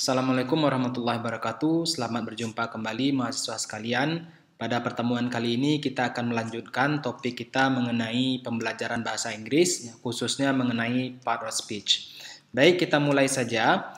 Assalamualaikum warahmatullahi wabarakatuh. Selamat berjumpa kembali mahasiswa sekalian. Pada pertemuan kali ini kita akan melanjutkan topik kita mengenai pembelajaran bahasa Inggris, khususnya mengenai part of speech. Baik, kita mulai saja.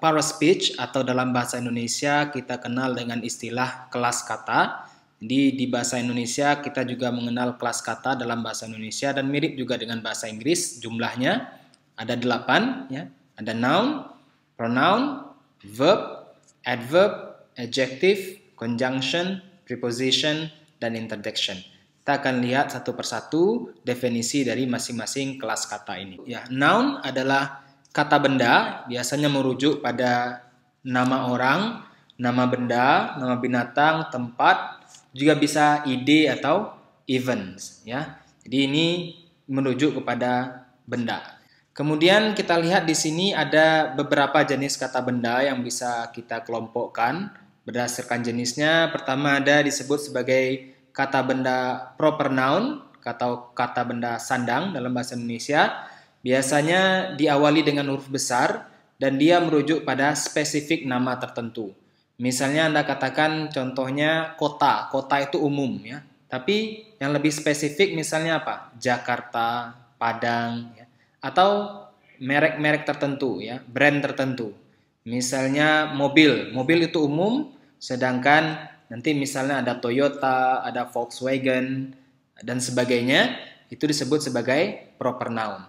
Part of speech atau dalam bahasa Indonesia kita kenal dengan istilah kelas kata. Jadi di bahasa Indonesia kita juga mengenal kelas kata dalam bahasa Indonesia dan mirip juga dengan bahasa Inggris. Jumlahnya ada 8, ya. Ada noun, pronoun, verb, adverb, adjective, conjunction, preposition, dan interjection. Kita akan lihat satu persatu definisi dari masing-masing kelas kata ini. Ya, noun adalah kata benda, biasanya merujuk pada nama orang, nama benda, nama binatang, tempat, juga bisa ide atau events. Ya, jadi ini merujuk kepada benda. Kemudian kita lihat di sini ada beberapa jenis kata benda yang bisa kita kelompokkan berdasarkan jenisnya. Pertama ada disebut sebagai kata benda proper noun atau kata benda sandang dalam bahasa Indonesia. Biasanya diawali dengan huruf besar dan dia merujuk pada spesifik nama tertentu. Misalnya Anda katakan contohnya kota. Kota itu umum, ya. Tapi yang lebih spesifik misalnya apa? Jakarta, Padang, ya. Atau merek-merek tertentu, ya, brand tertentu. Misalnya mobil itu umum, sedangkan nanti misalnya ada Toyota, ada Volkswagen dan sebagainya, itu disebut sebagai proper noun.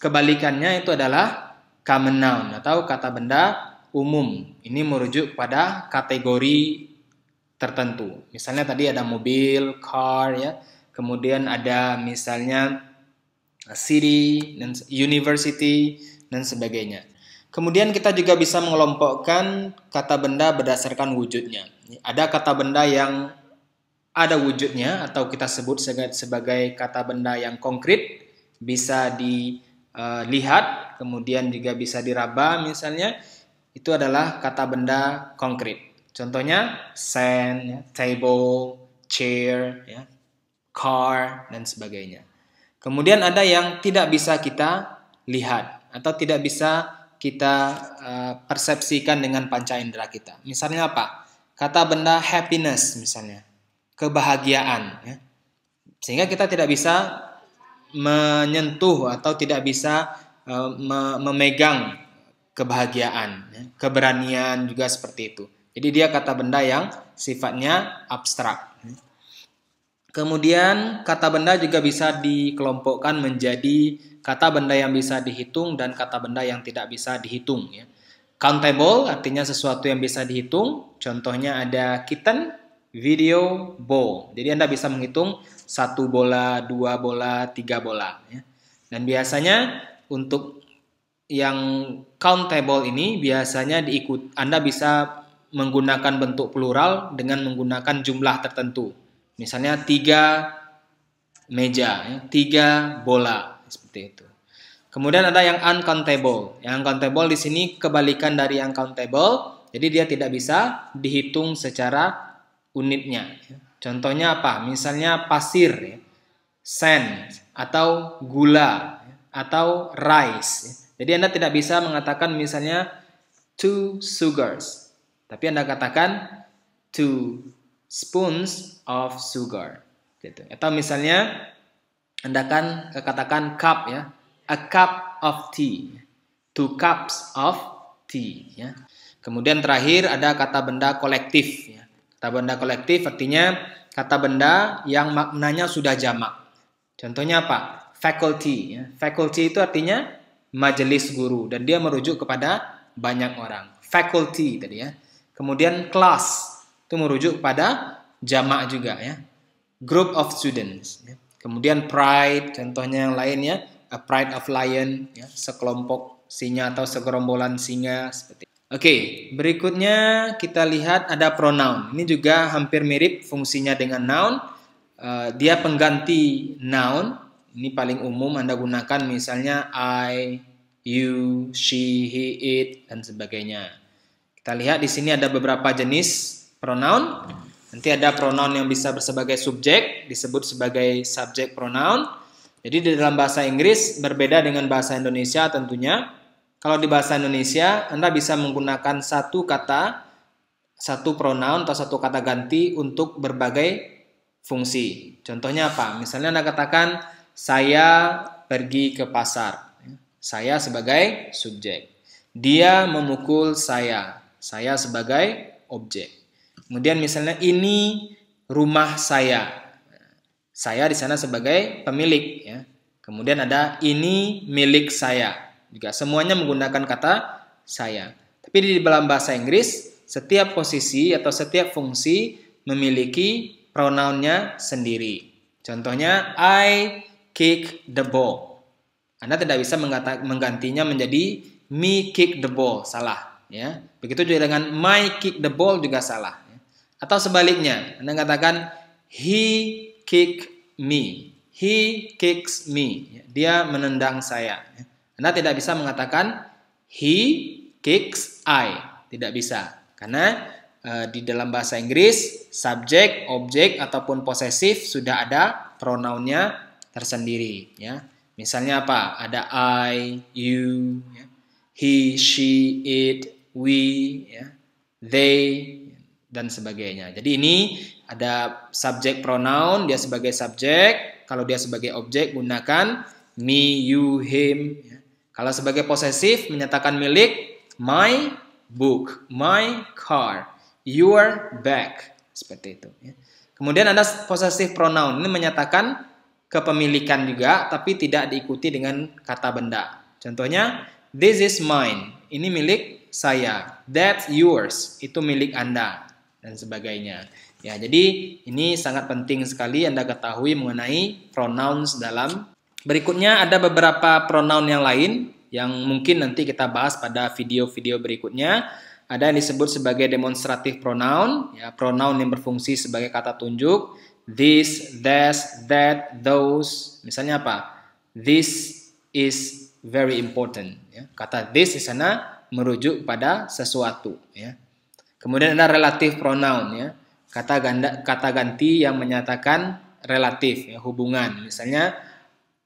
Kebalikannya itu adalah common noun atau kata benda umum. Ini merujuk pada kategori tertentu. Misalnya tadi ada mobil, car, ya. Kemudian ada misalnya city, dan university, dan sebagainya. Kemudian kita juga bisa mengelompokkan kata benda berdasarkan wujudnya. Ada kata benda yang ada wujudnya atau kita sebut sebagai kata benda yang konkret, bisa dilihat, kemudian juga bisa diraba misalnya. Itu adalah kata benda konkret. Contohnya sand, ya, table, chair, ya, car, dan sebagainya. Kemudian ada yang tidak bisa kita lihat atau tidak bisa kita persepsikan dengan panca indera kita. Misalnya apa? Kata benda happiness misalnya, kebahagiaan. Ya. Sehingga kita tidak bisa menyentuh atau tidak bisa memegang kebahagiaan. Ya. Keberanian juga seperti itu. Jadi dia kata benda yang sifatnya abstrak. Kemudian kata benda juga bisa dikelompokkan menjadi kata benda yang bisa dihitung dan kata benda yang tidak bisa dihitung. Ya. Countable artinya sesuatu yang bisa dihitung. Contohnya ada kitten, video, ball. Jadi Anda bisa menghitung 1 bola, 2 bola, 3 bola. Ya. Dan biasanya untuk yang countable ini biasanya Anda bisa menggunakan bentuk plural dengan menggunakan jumlah tertentu. Misalnya 3 meja, ya, 3 bola, seperti itu. Kemudian ada yang uncountable. Yang uncountable di sini kebalikan dari yang countable, jadi dia tidak bisa dihitung secara unitnya. Contohnya apa? Misalnya pasir, ya, sand, atau gula, ya, atau rice. Ya. Jadi Anda tidak bisa mengatakan misalnya 2 sugars, tapi Anda katakan 2 spoons of sugar, gitu. Atau misalnya Anda kan katakan cup, ya, a cup of tea, 2 cups of tea, ya. Kemudian terakhir ada kata benda kolektif, ya. Kata benda kolektif artinya kata benda yang maknanya sudah jamak. Contohnya apa? Faculty, ya. Faculty itu artinya majelis guru dan dia merujuk kepada banyak orang. Faculty tadi, ya. Kemudian class itu merujuk pada jamak juga, ya. Group of students. Ya. Kemudian pride, contohnya yang lainnya, a pride of lion, ya, sekelompok singa atau segerombolan singa seperti. Oke, berikutnya kita lihat ada pronoun. Ini juga hampir mirip fungsinya dengan noun. Dia pengganti noun. Ini paling umum Anda gunakan misalnya I, you, she, he, it, dan sebagainya. Kita lihat di sini ada beberapa jenis pronoun. Nanti ada pronoun yang bisa sebagai subjek, disebut sebagai subject pronoun. Jadi di dalam bahasa Inggris berbeda dengan bahasa Indonesia tentunya. Kalau di bahasa Indonesia, Anda bisa menggunakan satu kata, satu pronoun atau satu kata ganti untuk berbagai fungsi. Contohnya apa? Misalnya Anda katakan, saya pergi ke pasar. Saya sebagai subjek. Dia memukul saya. Saya sebagai objek. Kemudian misalnya ini rumah saya. Saya di sana sebagai pemilik. Ya. Kemudian ada ini milik saya. Juga semuanya menggunakan kata saya. Tapi di dalam bahasa Inggris, setiap posisi atau setiap fungsi memiliki pronounnya sendiri. Contohnya, I kick the ball. Anda tidak bisa menggantinya menjadi me kick the ball, salah. Ya. Begitu juga dengan my kick the ball juga salah. Ya. Atau sebaliknya, Anda katakan he kick me, he kicks me. Dia menendang saya. Anda tidak bisa mengatakan he kicks I, tidak bisa. Karena di dalam bahasa Inggris, subjek, objek ataupun posesif sudah ada pronounnya tersendiri. Ya. Misalnya apa? Ada I, you, ya. He, she, it, we, ya. They, dan sebagainya. Jadi ini ada subjek pronoun, dia sebagai subjek. Kalau dia sebagai objek, gunakan me, you, him. Ya. Kalau sebagai posesif, menyatakan milik, my book, my car, your bag. Seperti itu. Ya. Kemudian ada possessive pronoun. Ini menyatakan kepemilikan juga, tapi tidak diikuti dengan kata benda. Contohnya, this is mine. Ini milik saya. That's yours. Itu milik Anda. Dan sebagainya. Ya, jadi ini sangat penting sekali Anda ketahui mengenai pronouns dalam. Berikutnya ada beberapa pronoun yang lain yang mungkin nanti kita bahas pada video-video berikutnya. Ada yang disebut sebagai demonstrative pronoun, ya, pronoun yang berfungsi sebagai kata tunjuk. This, that, those. Misalnya apa? This is very important. Ya. Kata this di sana merujuk pada sesuatu. Ya. Kemudian ada relative pronoun, ya, kata ganti yang menyatakan relatif, ya, hubungan. Misalnya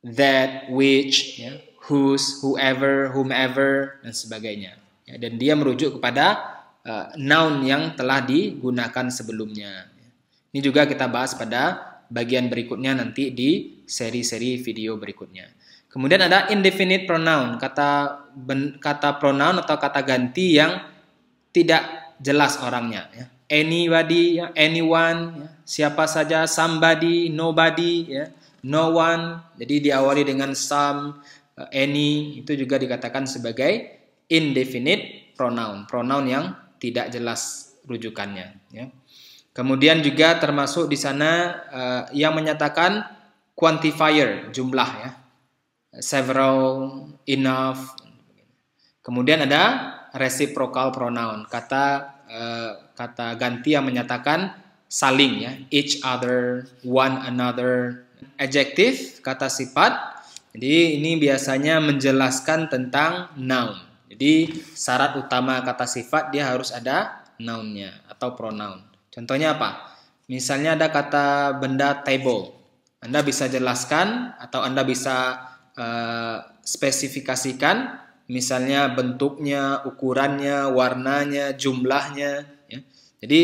that, which, ya, whose, whoever, whomever, dan sebagainya. Ya, dan dia merujuk kepada noun yang telah digunakan sebelumnya. Ini juga kita bahas pada bagian berikutnya nanti di seri-seri video berikutnya. Kemudian ada indefinite pronoun, kata pronoun atau kata ganti yang tidak jelas orangnya. Ya. Anybody, ya, anyone, ya, siapa saja, somebody, nobody, ya, no one. Jadi diawali dengan some, any, itu juga dikatakan sebagai indefinite pronoun, pronoun yang tidak jelas rujukannya. Ya. Kemudian juga termasuk di sana yang menyatakan quantifier, jumlah, ya, several, enough. Kemudian ada reciprocal pronoun, kata ganti yang menyatakan saling, ya, each other, one another. Adjective, kata sifat. Jadi ini biasanya menjelaskan tentang noun. Jadi syarat utama kata sifat dia harus ada nounnya atau pronoun. Contohnya apa? Misalnya ada kata benda table. Anda bisa jelaskan atau Anda bisa spesifikasikan, misalnya bentuknya, ukurannya, warnanya, jumlahnya. Ya. Jadi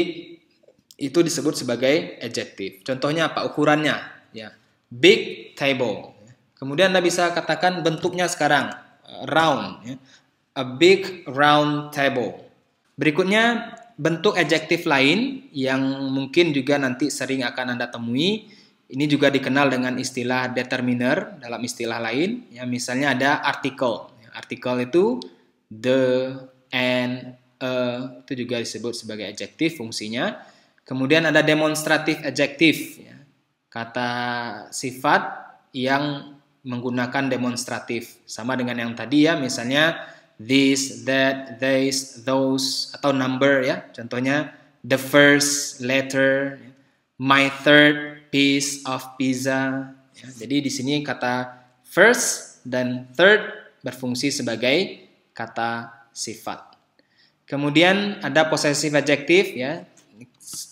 itu disebut sebagai adjective. Contohnya apa? Ukurannya. Ya. Big table. Kemudian Anda bisa katakan bentuknya sekarang round. Ya. A big round table. Berikutnya bentuk adjektif lain yang mungkin juga nanti sering akan Anda temui. Ini juga dikenal dengan istilah determiner dalam istilah lain. Ya, misalnya ada article. Artikel itu the, and, itu juga disebut sebagai adjektif fungsinya. Kemudian ada demonstrative adjektif. Ya, kata sifat yang menggunakan demonstratif. Sama dengan yang tadi, ya, misalnya this, that, these, those, atau number, ya. Contohnya the first letter, my third piece of pizza. Ya. Jadi di sini kata first dan third berfungsi sebagai kata sifat. Kemudian ada possessive adjective, ya.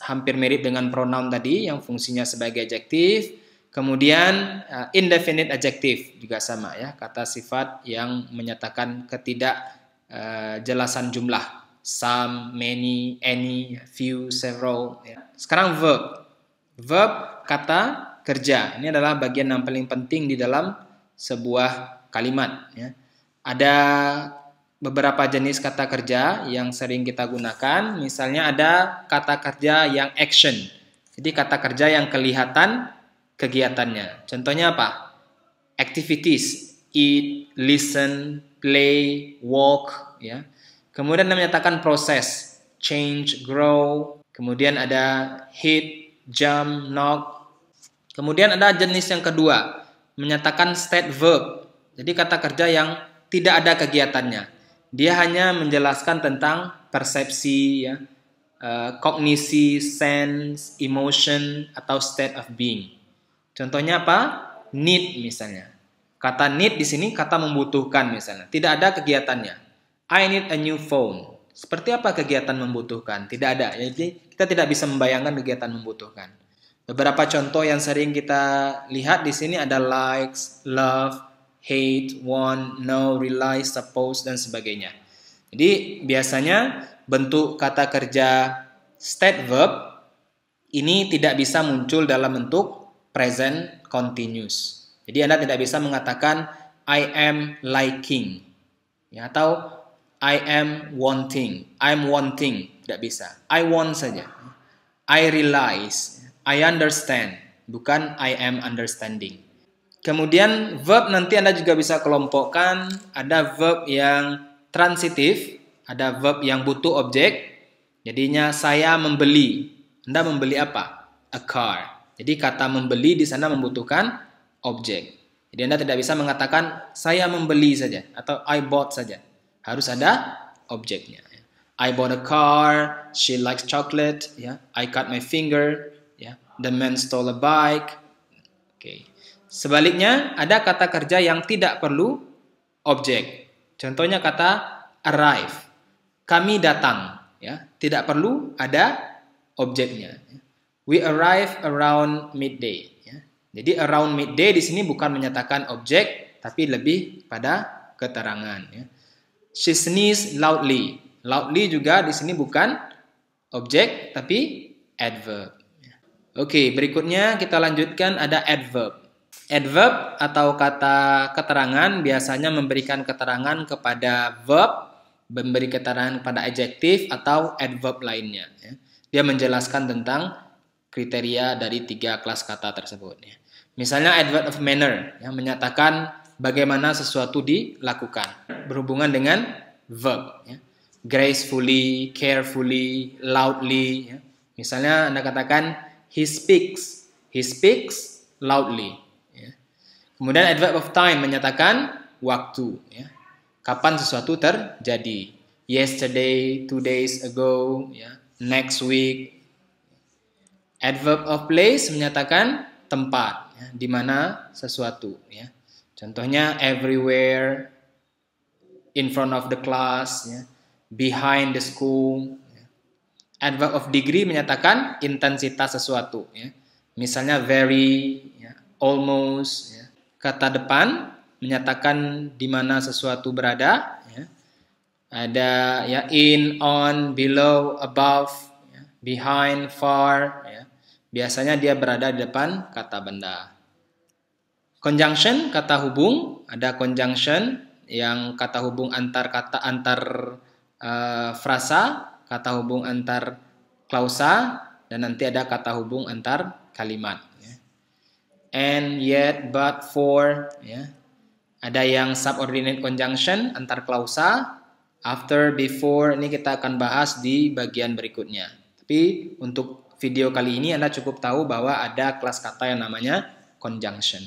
Hampir mirip dengan pronoun tadi yang fungsinya sebagai adjektif. Kemudian indefinite adjective juga sama ya, kata sifat yang menyatakan ketidakjelasan jumlah. Some, many, any, few, several. Ya. Sekarang verb. Verb kata kerja. Ini adalah bagian yang paling penting di dalam sebuah kalimat. Ya. Ada beberapa jenis kata kerja yang sering kita gunakan. Misalnya ada kata kerja yang action. Jadi kata kerja yang kelihatan kegiatannya. Contohnya apa? Activities, eat, listen, play, walk, ya. Kemudian menyatakan proses, change, grow. Kemudian ada hit, jump, knock. Kemudian ada jenis yang kedua, menyatakan state verb. Jadi kata kerja yang tidak ada kegiatannya. Dia hanya menjelaskan tentang persepsi, ya, kognisi, sense, emotion, atau state of being. Contohnya apa? Need misalnya. Kata need di sini kata membutuhkan misalnya. Tidak ada kegiatannya. I need a new phone. Seperti apa kegiatan membutuhkan? Tidak ada. Jadi kita tidak bisa membayangkan kegiatan membutuhkan. Beberapa contoh yang sering kita lihat di sini ada likes, love, hate, want, know, realize, suppose, dan sebagainya. Jadi biasanya bentuk kata kerja state verb ini tidak bisa muncul dalam bentuk present continuous. Jadi Anda tidak bisa mengatakan I am liking, ya, atau I am wanting. I'm wanting, tidak bisa. I want saja. I realize, I understand, bukan I am understanding. Kemudian verb nanti Anda juga bisa kelompokkan, ada verb yang transitif, ada verb yang butuh objek. Jadinya saya membeli. Anda membeli apa? A car. Jadi kata membeli di sana membutuhkan objek. Jadi Anda tidak bisa mengatakan saya membeli saja atau I bought saja. Harus ada objeknya. I bought a car, she likes chocolate, ya. I cut my finger, ya. The man stole a bike. Oke. Sebaliknya ada kata kerja yang tidak perlu objek. Contohnya kata arrive. Kami datang, ya. Tidak perlu ada objeknya. We arrive around midday. Ya. Jadi around midday di sini bukan menyatakan objek, tapi lebih pada keterangan. Ya. She sneezed loudly. Loudly juga di sini bukan objek, tapi adverb. Ya. Oke, berikutnya kita lanjutkan ada adverb. Adverb atau kata keterangan biasanya memberikan keterangan kepada verb, memberi keterangan pada adjektif atau adverb lainnya. Ya. Dia menjelaskan tentang kriteria dari 3 kelas kata tersebut. Ya. Misalnya adverb of manner yang menyatakan bagaimana sesuatu dilakukan berhubungan dengan verb. Ya. Gracefully, carefully, loudly. Ya. Misalnya Anda katakan he speaks loudly. Ya. Kemudian adverb of time menyatakan waktu. Ya. Kapan sesuatu terjadi? Yesterday, 2 days ago, ya. Next week. Adverb of place menyatakan tempat, ya, di mana sesuatu. Ya. Contohnya everywhere, in front of the class, ya, behind the school. Ya. Adverb of degree menyatakan intensitas sesuatu. Ya. Misalnya very, ya, almost. Ya. Kata depan menyatakan di mana sesuatu berada. Ya. Ada ya in, on, below, above, ya, behind, far. Ya. Biasanya dia berada di depan kata benda. Conjunction, kata hubung. Ada conjunction yang kata hubung antar kata, antar frasa, kata hubung antar klausa, dan nanti ada kata hubung antar kalimat. Ya. And, yet, but, for. Ya. Ada yang subordinate conjunction antar klausa. After, before, ini kita akan bahas di bagian berikutnya. Tapi untuk video kali ini Anda cukup tahu bahwa ada kelas kata yang namanya conjunction.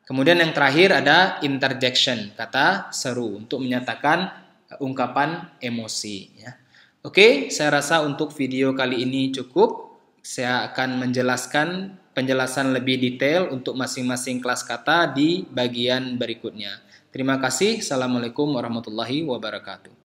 Kemudian yang terakhir ada interjection, kata seru untuk menyatakan ungkapan emosi. Ya. Oke, saya rasa untuk video kali ini cukup. Saya akan menjelaskan penjelasan lebih detail untuk masing-masing kelas kata di bagian berikutnya. Terima kasih. Assalamualaikum warahmatullahi wabarakatuh.